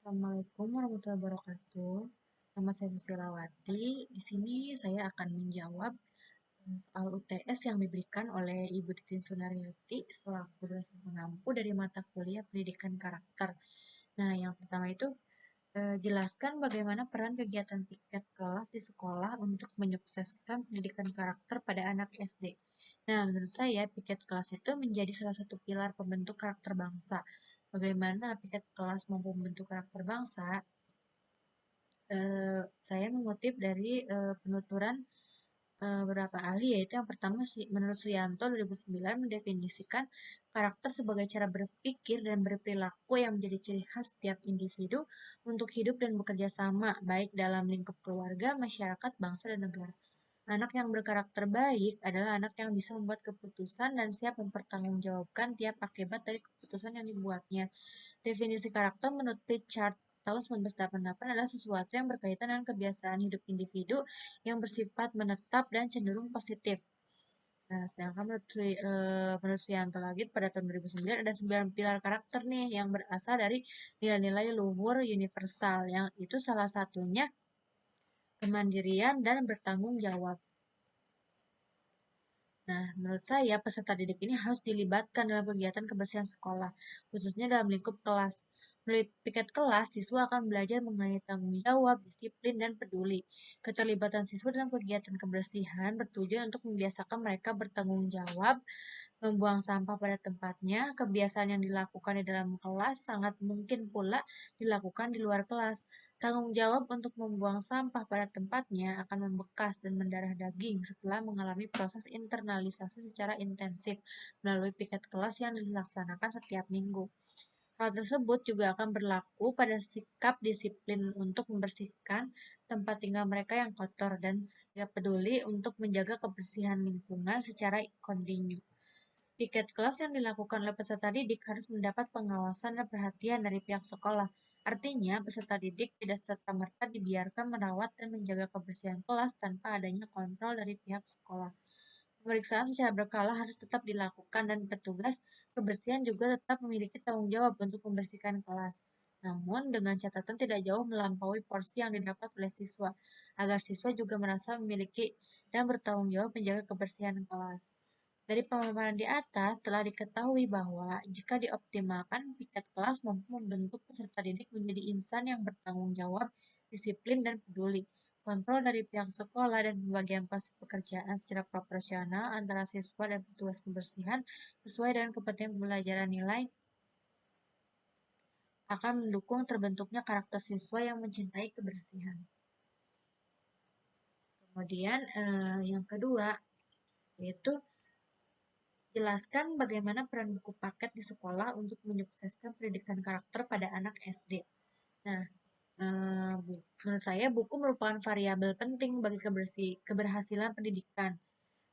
Assalamualaikum warahmatullahi wabarakatuh. Nama saya Susilawati. Di sini saya akan menjawab soal UTS yang diberikan oleh Ibu Titin Sunaryati selaku dosen pengampu dari mata kuliah Pendidikan Karakter. Nah, yang pertama itu jelaskan bagaimana peran kegiatan piket kelas di sekolah untuk menyukseskan pendidikan karakter pada anak SD. Nah, menurut saya piket kelas itu menjadi salah satu pilar pembentuk karakter bangsa. Bagaimana piket kelas mampu membentuk karakter bangsa? Saya mengutip dari penuturan beberapa ahli, yaitu yang pertama menurut Suyanto 2009 mendefinisikan karakter sebagai cara berpikir dan berperilaku yang menjadi ciri khas setiap individu untuk hidup dan bekerja sama, baik dalam lingkup keluarga, masyarakat, bangsa, dan negara. Anak yang berkarakter baik adalah anak yang bisa membuat keputusan dan siap mempertanggungjawabkan tiap akibat dari keputusan yang dibuatnya. Definisi karakter menurut Pritchard tahun 1988 adalah sesuatu yang berkaitan dengan kebiasaan hidup individu yang bersifat menetap dan cenderung positif. Nah, sedangkan menurut Suyanto lagi pada tahun 2009 ada 9 pilar karakter nih yang berasal dari nilai-nilai luhur universal yang itu salah satunya kemandirian dan bertanggung jawab. Nah, menurut saya peserta didik ini harus dilibatkan dalam kegiatan kebersihan sekolah, khususnya dalam lingkup kelas. Melalui piket kelas, siswa akan belajar mengenai tanggung jawab, disiplin, dan peduli. Keterlibatan siswa dalam kegiatan kebersihan bertujuan untuk membiasakan mereka bertanggung jawab, membuang sampah pada tempatnya. Kebiasaan yang dilakukan di dalam kelas sangat mungkin pula dilakukan di luar kelas. Tanggung jawab untuk membuang sampah pada tempatnya akan membekas dan mendarah daging setelah mengalami proses internalisasi secara intensif melalui piket kelas yang dilaksanakan setiap minggu. Hal tersebut juga akan berlaku pada sikap disiplin untuk membersihkan tempat tinggal mereka yang kotor dan tidak peduli untuk menjaga kebersihan lingkungan secara kontinu. Piket kelas yang dilakukan oleh peserta didik harus mendapat pengawasan dan perhatian dari pihak sekolah. Artinya, peserta didik tidak serta-merta dibiarkan merawat dan menjaga kebersihan kelas tanpa adanya kontrol dari pihak sekolah. Pemeriksaan secara berkala harus tetap dilakukan dan petugas kebersihan juga tetap memiliki tanggung jawab untuk membersihkan kelas. Namun, dengan catatan tidak jauh melampaui porsi yang didapat oleh siswa, agar siswa juga merasa memiliki dan bertanggung jawab menjaga kebersihan kelas. Dari pemaparan di atas, telah diketahui bahwa jika dioptimalkan, piket kelas mampu membentuk peserta didik menjadi insan yang bertanggung jawab, disiplin, dan peduli. Kontrol dari pihak sekolah dan pembagian pekerjaan secara proporsional antara siswa dan petugas kebersihan sesuai dengan kepentingan pembelajaran nilai akan mendukung terbentuknya karakter siswa yang mencintai kebersihan. Kemudian yang kedua, yaitu jelaskan bagaimana peran buku paket di sekolah untuk menyukseskan pendidikan karakter pada anak SD. Nah, menurut saya buku merupakan variabel penting bagi keberhasilan pendidikan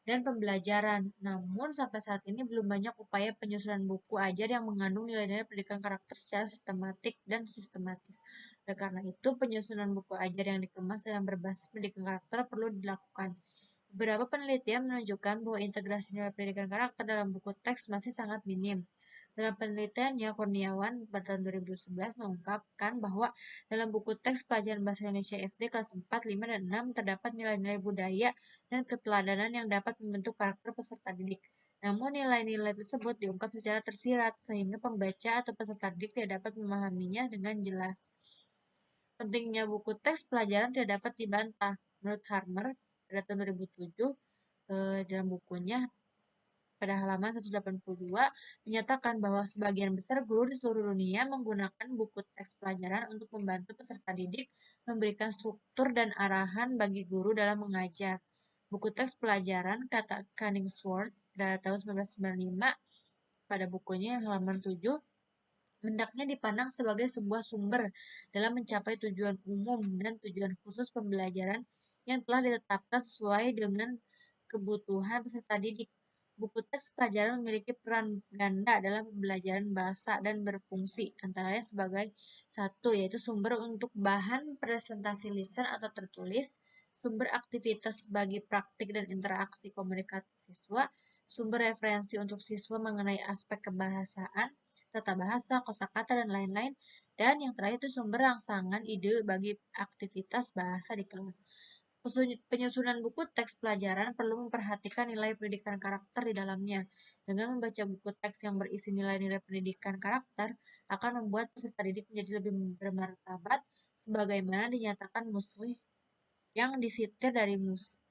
dan pembelajaran. Namun, sampai saat ini belum banyak upaya penyusunan buku ajar yang mengandung nilai-nilai pendidikan karakter secara sistematik dan sistematis. Oleh karena itu, penyusunan buku ajar yang dikemas dengan berbasis pendidikan karakter perlu dilakukan. Beberapa penelitian menunjukkan bahwa integrasi nilai pendidikan karakter dalam buku teks masih sangat minim. Dalam penelitiannya, Kurniawan pada tahun 2011 mengungkapkan bahwa dalam buku teks pelajaran Bahasa Indonesia SD kelas 4, 5, dan 6 terdapat nilai-nilai budaya dan keteladanan yang dapat membentuk karakter peserta didik. Namun nilai-nilai tersebut diungkap secara tersirat, sehingga pembaca atau peserta didik tidak dapat memahaminya dengan jelas. Pentingnya buku teks pelajaran tidak dapat dibantah. Menurut Harmer, pada tahun 2007, dalam bukunya pada halaman 182 menyatakan bahwa sebagian besar guru di seluruh dunia menggunakan buku teks pelajaran untuk membantu peserta didik memberikan struktur dan arahan bagi guru dalam mengajar. Buku teks pelajaran, kata Cunningsworth pada tahun 1995 pada bukunya halaman 7, hendaknya dipandang sebagai sebuah sumber dalam mencapai tujuan umum dan tujuan khusus pembelajaran yang telah ditetapkan sesuai dengan kebutuhan peserta didik. Buku teks pelajaran memiliki peran ganda dalam pembelajaran bahasa dan berfungsi antara lain sebagai satu, yaitu sumber untuk bahan presentasi lisan atau tertulis, sumber aktivitas bagi praktik dan interaksi komunikatif siswa, sumber referensi untuk siswa mengenai aspek kebahasaan, tata bahasa, kosakata, dan lain-lain, Dan yang terakhir itu sumber rangsangan ide bagi aktivitas bahasa di kelas. Penyusunan buku teks pelajaran perlu memperhatikan nilai pendidikan karakter di dalamnya. Dengan membaca buku teks yang berisi nilai-nilai pendidikan karakter, akan membuat peserta didik menjadi lebih bermartabat, sebagaimana dinyatakan Muslih yang disitir dari Mus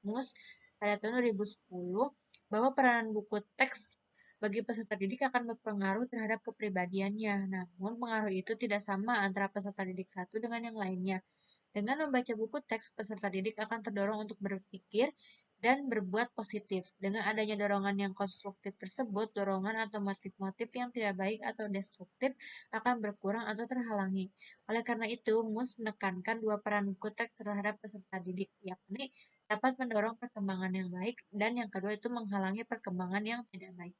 pada tahun 2010, bahwa peranan buku teks bagi peserta didik akan berpengaruh terhadap kepribadiannya. Namun, pengaruh itu tidak sama antara peserta didik satu dengan yang lainnya. Dengan membaca buku teks, peserta didik akan terdorong untuk berpikir dan berbuat positif. Dengan adanya dorongan yang konstruktif tersebut, dorongan atau motif-motif yang tidak baik atau destruktif akan berkurang atau terhalangi. Oleh karena itu, Mus menekankan dua peran buku teks terhadap peserta didik, yakni dapat mendorong perkembangan yang baik, dan yang kedua itu menghalangi perkembangan yang tidak baik.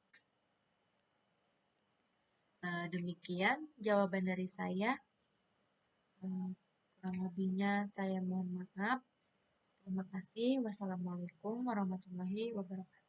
Demikian jawaban dari saya. Kurang lebihnya saya mohon maaf. Terima kasih. Wassalamualaikum warahmatullahi wabarakatuh.